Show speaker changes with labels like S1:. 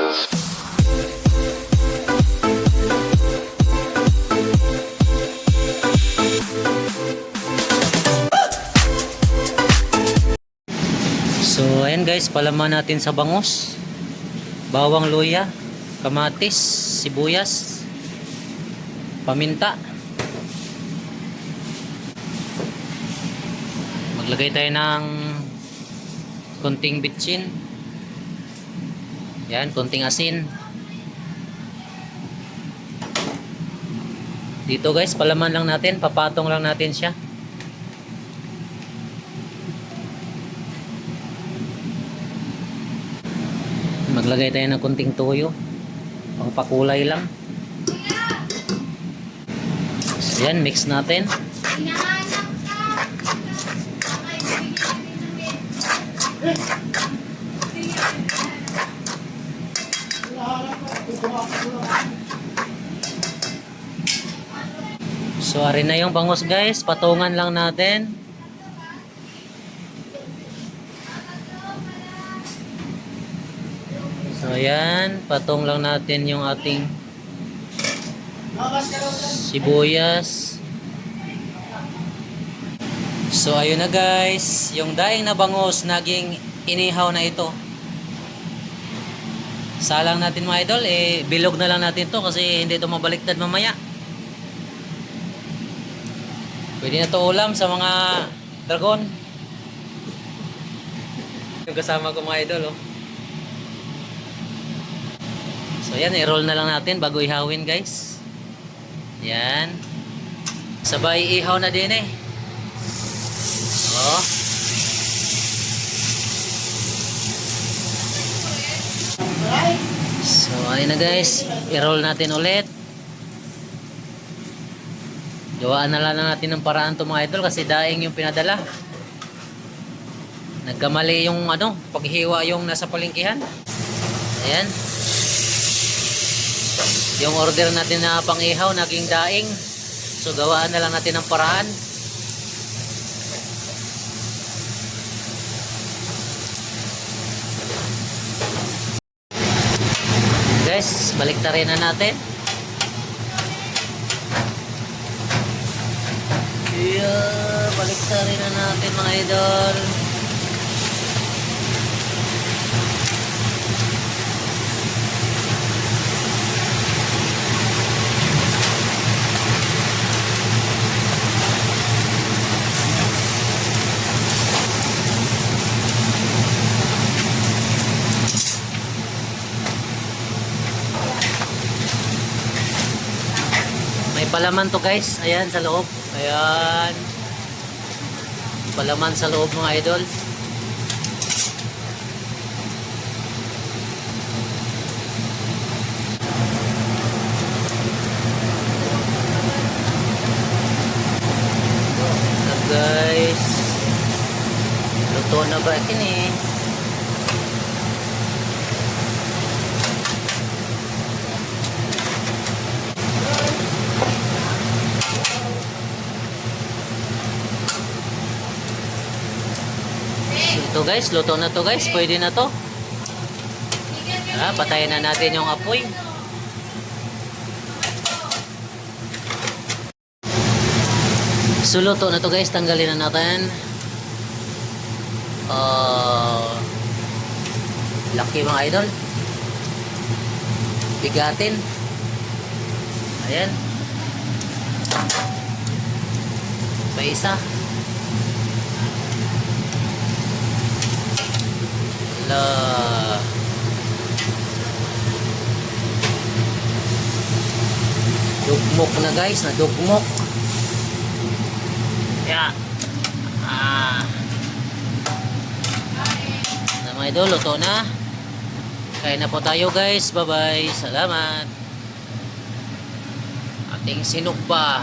S1: So ayan guys, palaman natin sa bangus, bawang, luya, kamatis, sibuyas, paminta. Maglagay tayo ng konting bitchin. Yan, konting asin. Dito guys, palaman lang natin, papatong lang natin siya. Maglagay tayo ng konting toyo, pangpakulay lang. So yan, mix natin. So ari na yung bangus guys, patungan lang natin. So ayan, patong lang natin yung ating sibuyas. So ayun na guys, yung daing na bangus naging inihaw na ito. Salang natin mga idol, bilog na lang natin to kasi hindi ito mabaliktad mamaya. Pwede na to ulam sa mga dragon. Yung kasama ko mga idol oh. So yan, i-roll na lang natin bago ihawin guys. Yan. Sabay ihaw na din eh. Oh. So ayun na guys, i-roll natin ulit. Gawaan na lang natin ng paraan to mga idol kasi daing yung pinadala. Nagkamali yung paghiwa yung nasa palengkehan. Ayan. Yung order natin na pang-ihaw naging daing. So gawaan na lang natin ng paraan. Guys, baliktarin na natin. Yeah, baliktarin na natin mga idol. May palaman to guys, ayan sa loob. Ayan. Palaman sa loob mga idol. So guys, luto na ba ini? Ito guys, luto na to guys, pwede na to. Patayin na natin yung apoy. So luto na to guys, tanggalin na natin. Laki mga idol. Bigatin. Ayan. Pa isa. Dugmok na guys, nadugmok. Yeah. Na mga idol, luto na. Kain na po tayo guys. Bye bye. Salamat. Ating sinugba.